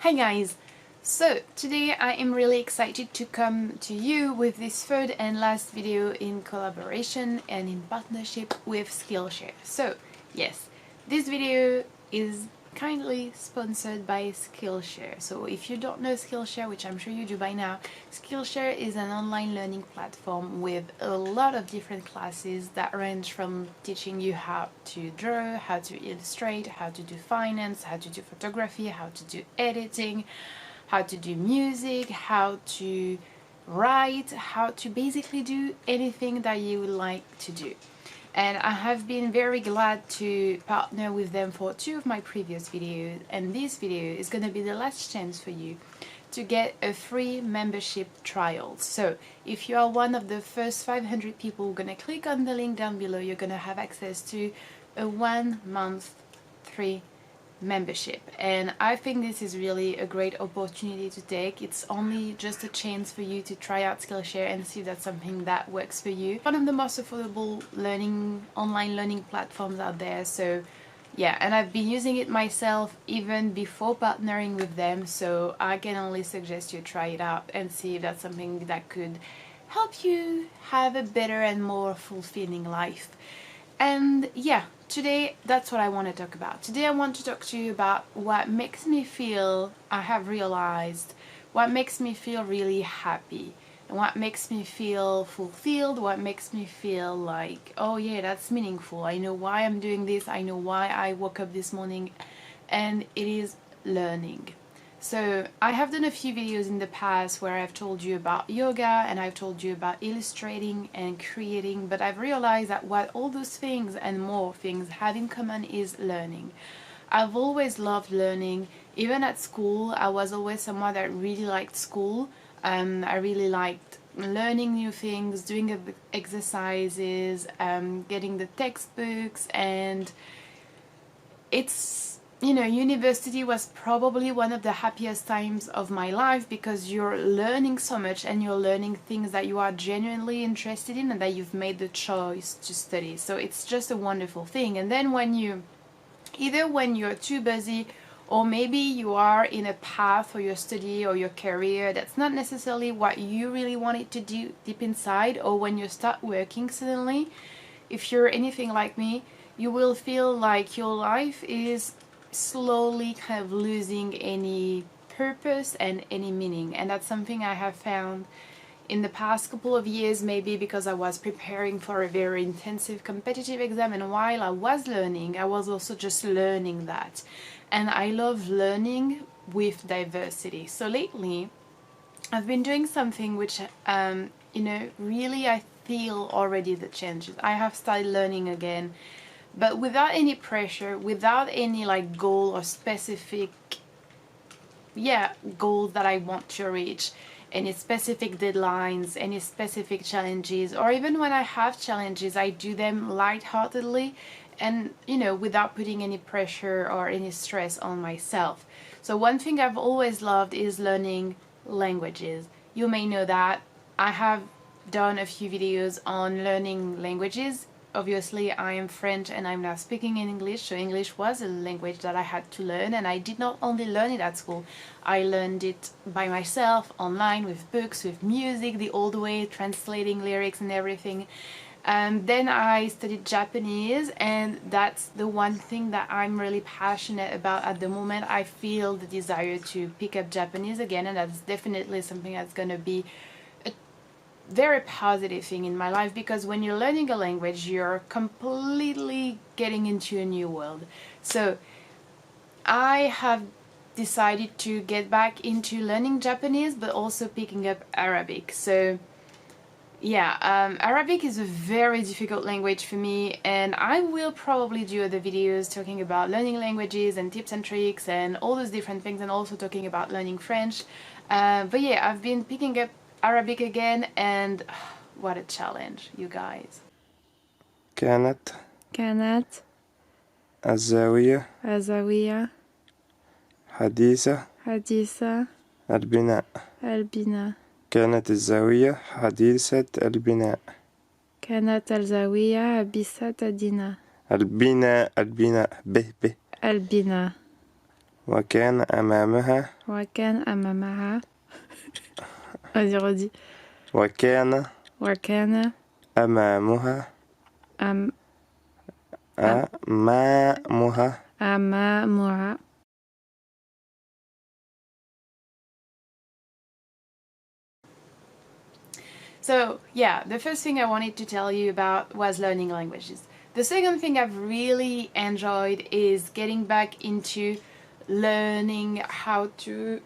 Hi guys! So today I am really excited to come to you with this third and last video in collaboration and in partnership with Skillshare. So yes, this video is kindly sponsored by Skillshare. So if you don't know Skillshare, which I'm sure you do by now, Skillshare is an online learning platform with a lot of different classes that range from teaching you how to draw, how to illustrate, how to do finance, how to do photography, how to do editing, how to do music, how to write, how to basically do anything that you would like to do. And I have been very glad to partner with them for two of my previous videos, and this video is going to be the last chance for you to get a free membership trial. So if you are one of the first 500 people who are going to click on the link down below, you're going to have access to a 1 month free membership, and I think this is really a great opportunity to take. It's only just a chance for you to try out Skillshare and see if that's something that works for you. One of the most affordable online learning platforms out there, so yeah, and I've been using it myself even before partnering with them, so I can only suggest you try it out and see if that's something that could help you have a better and more fulfilling life. And yeah, today that's what I want to talk about. Today I want to talk to you about what makes me feel, I have realized, what makes me feel really happy, and what makes me feel fulfilled, what makes me feel like, oh yeah, that's meaningful. I know why I'm doing this, I know why I woke up this morning, and it is learning. So I have done a few videos in the past where I've told you about yoga and I've told you about illustrating and creating, but I've realized that what all those things and more things have in common is learning. I've always loved learning. Even at school, I was always someone that really liked school. I really liked learning new things, doing exercises, getting the textbooks, and university was probably one of the happiest times of my life because you're learning so much and you're learning things that you are genuinely interested in and that you've made the choice to study. So it's just a wonderful thing. And then when you're too busy, or maybe you are in a path for your study or your career that's not necessarily what you really wanted to do deep inside, or when you start working suddenly, if you're anything like me, you will feel like your life is slowly kind of losing any purpose and any meaning. And that's something I have found in the past couple of years, maybe because I was preparing for a very intensive competitive exam, and while I was learning, I was also just learning that. And I love learning with diversity. So lately I've been doing something which really I feel already the changes. I have started learning again, but without any pressure, without any like goal or specific goals that I want to reach, any specific deadlines, any specific challenges, or even when I have challenges, I do them lightheartedly and without putting any pressure or any stress on myself. So one thing I've always loved is learning languages. You may know that I have done a few videos on learning languages. Obviously I am French and I'm now speaking in English, so English was a language that I had to learn, and I did not only learn it at school, I learned it by myself, online, with books, with music, the old way, translating lyrics and everything. Then I studied Japanese, and that's the one thing that I'm really passionate about at the moment. I feel the desire to pick up Japanese again, and that's definitely something that's gonna be very positive thing in my life, because when you're learning a language, you're completely getting into a new world. So I have decided to get back into learning Japanese, but also picking up Arabic. So yeah, Arabic is a very difficult language for me, and I will probably do other videos talking about learning languages and tips and tricks and all those different things, and also talking about learning French. But yeah, I've been picking up Arabic again, and what a challenge, you guys. كانت الزاوية حديثة البناء كانت الزاوية حديثة البناء البناء البناء البناء وكان أمامها وكان أمامها vas-y redis وكان وكان أمامها أم أمامها أمامها So yeah, the first thing I wanted to tell you about was learning languages. The second thing I've really enjoyed is getting back into learning how to...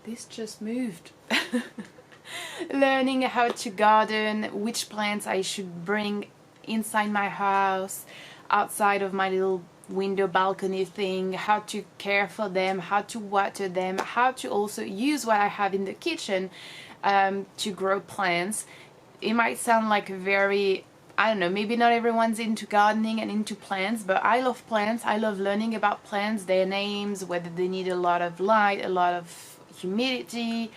This just moved. Learning how to garden, which plants I should bring inside my house, outside of my little window balcony thing, how to care for them, how to water them, how to also use what I have in the kitchen to grow plants. It might sound like a very, I don't know, maybe not everyone's into gardening and into plants, but I love plants. I love learning about plants, their names, whether they need a lot of light, a lot of humidity,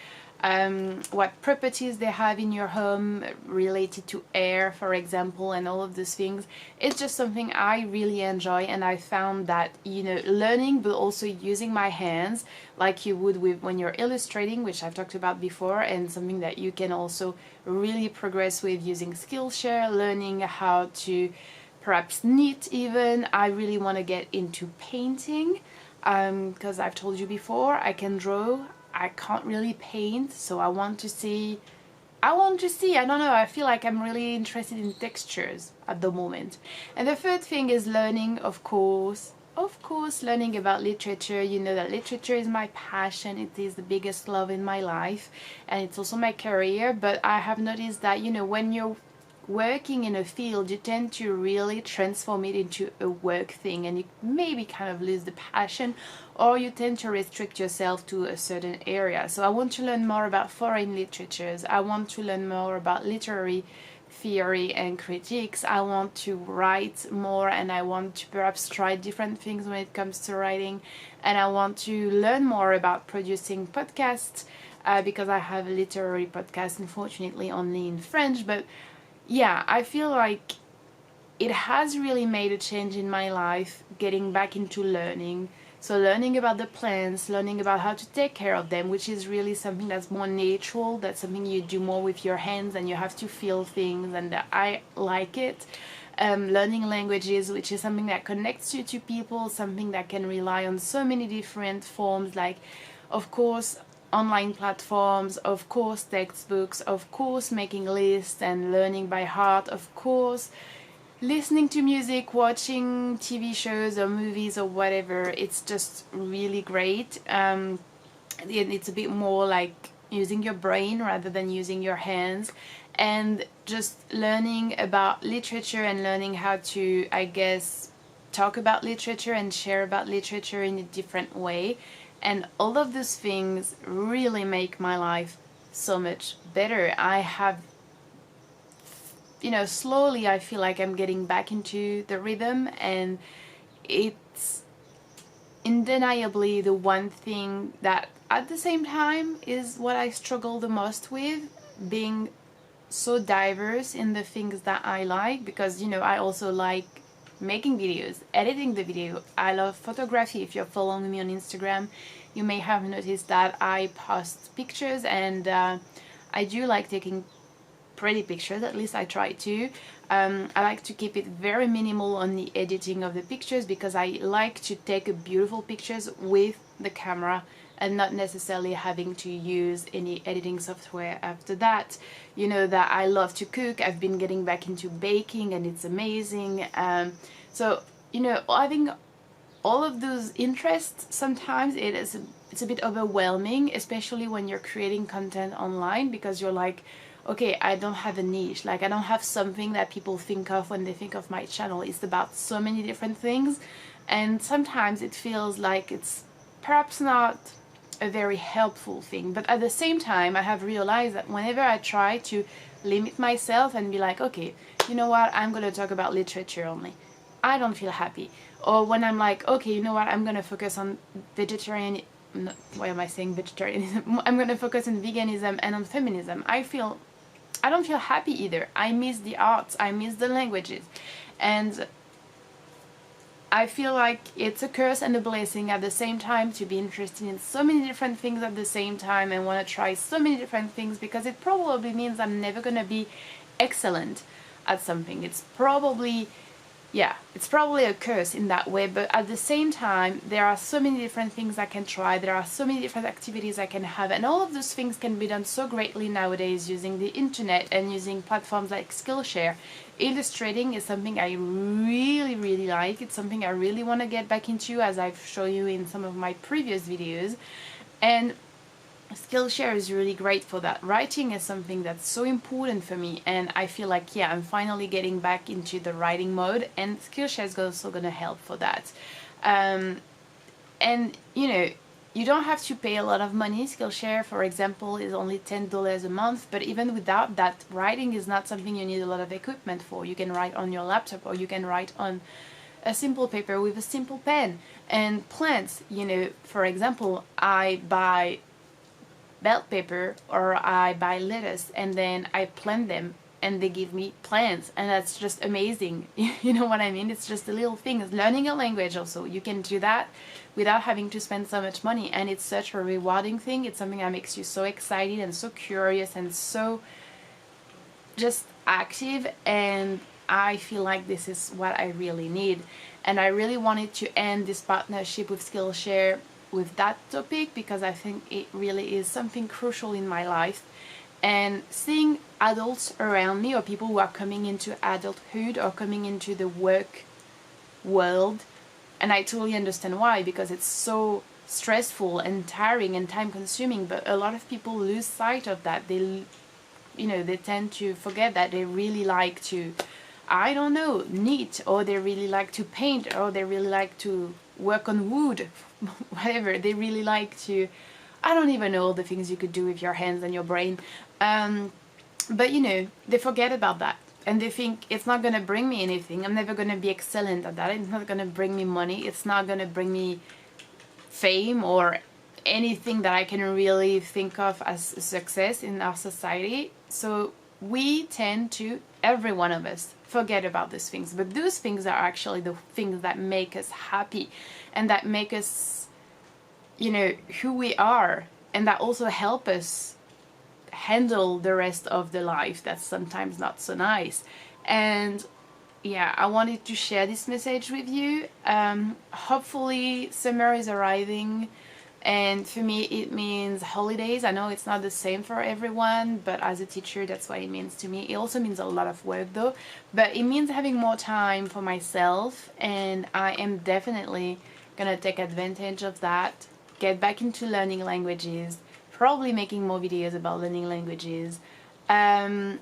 what properties they have in your home related to air, for example, and all of those things. It's just something I really enjoy, and I found that, you know, learning but also using my hands like you would with when you're illustrating, which I've talked about before, and something that you can also really progress with using Skillshare, learning how to perhaps knit even. I really want to get into painting because I've told you before, I can draw, I can't really paint, so I want to see, I don't know, I feel like I'm really interested in textures at the moment. And the third thing is learning, of course, learning about literature. You know that literature is my passion, it is the biggest love in my life, and it's also my career. But I have noticed that, you know, when you're working in a field, you tend to really transform it into a work thing, and you maybe kind of lose the passion, or you tend to restrict yourself to a certain area. So I want to learn more about foreign literatures, I want to learn more about literary theory and critiques, I want to write more, and I want to perhaps try different things when it comes to writing, and I want to learn more about producing podcasts because I have a literary podcast, unfortunately only in French. But yeah, I feel like it has really made a change in my life getting back into learning. So learning about the plants, learning about how to take care of them, which is really something that's more natural, that's something you do more with your hands and you have to feel things, and I like it. Learning languages, which is something that connects you to people, something that can rely on so many different forms, like of course online platforms, of course textbooks, of course making lists and learning by heart, of course listening to music, watching TV shows or movies or whatever. It's just really great. It's a bit more like using your brain rather than using your hands, and just learning about literature and learning how to, I guess, talk about literature and share about literature in a different way. And all of those things really make my life so much better. I have, you know, slowly I feel like I'm getting back into the rhythm, and it's undeniably the one thing that at the same time is what I struggle the most with, being so diverse in the things that I like, because, you know, I also like making videos, editing the video. I love photography. If you're following me on Instagram, you may have noticed that I post pictures, and I do like taking pretty pictures, at least I try to. I like to keep it very minimal on the editing of the pictures, because I like to take beautiful pictures with the camera and not necessarily having to use any editing software after that. You know that I love to cook. I've been getting back into baking, and it's amazing. So, you know, having all of those interests, sometimes it's a bit overwhelming, especially when you're creating content online, because you're like, okay, I don't have a niche, like I don't have something that people think of when they think of my channel. It's about so many different things, and sometimes it feels like it's perhaps not a very helpful thing. But at the same time, I have realized that whenever I try to limit myself and be like, okay, you know what, I'm gonna talk about literature only, I don't feel happy. Or when I'm like, okay, you know what, I'm gonna focus on vegetarian, no, why am I saying vegetarianism? I'm gonna focus on veganism and on feminism, I don't feel happy either. I miss the arts, I miss the languages, and I feel like it's a curse and a blessing at the same time to be interested in so many different things at the same time and want to try so many different things, because it probably means I'm never going to be excellent at something. It's probably a curse in that way, but at the same time there are so many different things I can try, there are so many different activities I can have, and all of those things can be done so greatly nowadays using the internet and using platforms like Skillshare. Illustrating is something I really like. It's something I really want to get back into, as I've shown you in some of my previous videos, and Skillshare is really great for that. Writing is something that's so important for me, and I feel like, yeah, I'm finally getting back into the writing mode, and Skillshare is also going to help for that. And you know, you don't have to pay a lot of money. Skillshare, for example, is only $10 a month, but even without that, writing is not something you need a lot of equipment for. You can write on your laptop, or you can write on a simple paper with a simple pen. And plants, you know, for example, I buy belt paper or I buy lettuce and then I plant them and they give me plants, and that's just amazing. You know what I mean? It's just the little things. Learning a language also, you can do that without having to spend so much money, and it's such a rewarding thing. It's something that makes you so excited and so curious and so just active, and I feel like this is what I really need. And I really wanted to end this partnership with Skillshare with that topic, because I think it really is something crucial in my life. And seeing adults around me, or people who are coming into adulthood or coming into the work world, and I totally understand why, because it's so stressful and tiring and time consuming, but a lot of people lose sight of that. They, you know, they tend to forget that they really like to, I don't know, knit, or they really like to paint, or they really like to work on wood, whatever. They really like to, I don't even know all the things you could do with your hands and your brain, but you know, they forget about that, and they think it's not going to bring me anything, I'm never going to be excellent at that, it's not going to bring me money, it's not going to bring me fame or anything that I can really think of as a success in our society. So we tend to, every one of us, forget about these things, but those things are actually the things that make us happy and that make us, you know, who we are, and that also help us handle the rest of the life that's sometimes not so nice. And yeah, I wanted to share this message with you. Hopefully summer is arriving, and for me it means holidays. I know it's not the same for everyone, but as a teacher, that's what it means to me. It also means a lot of work though, but it means having more time for myself, and I am definitely gonna take advantage of that, get back into learning languages, probably making more videos about learning languages, and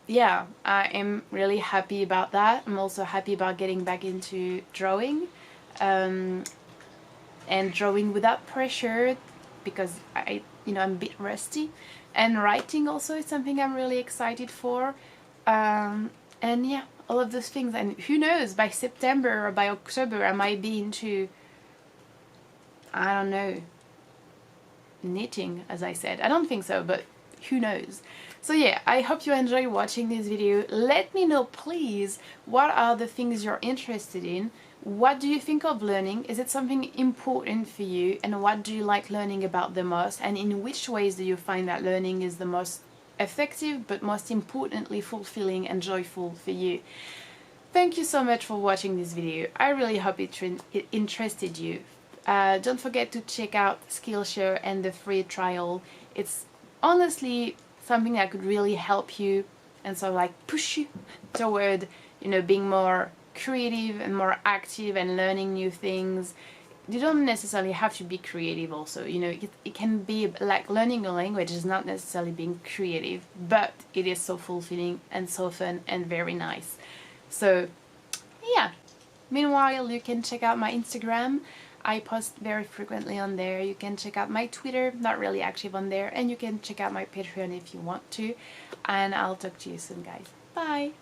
yeah, I am really happy about that. I'm also happy about getting back into drawing, and drawing without pressure, because I'm a bit rusty. And writing also is something I'm really excited for, and yeah, all of those things. And who knows, by September or by October I might be into, I don't know, knitting, as I said. I don't think so, but who knows. So yeah, I hope you enjoy watching this video. Let me know please, what are the things you're interested in? What do you think of learning? Is it something important for you? And what do you like learning about the most? And in which ways do you find that learning is the most effective, but most importantly fulfilling and joyful for you? Thank you so much for watching this video. I really hope it interested you. Don't forget to check out Skillshare and the free trial. It's honestly something that could really help you and sort of like push you toward, you know, being more creative and more active and learning new things. You don't necessarily have to be creative also, you know, it can be like learning a language is not necessarily being creative, but it is so fulfilling and so fun and very nice. So yeah, meanwhile you can check out my Instagram. I post very frequently on there. You can check out my Twitter, not really active on there, and you can check out my Patreon if you want to. And I'll talk to you soon, guys. Bye!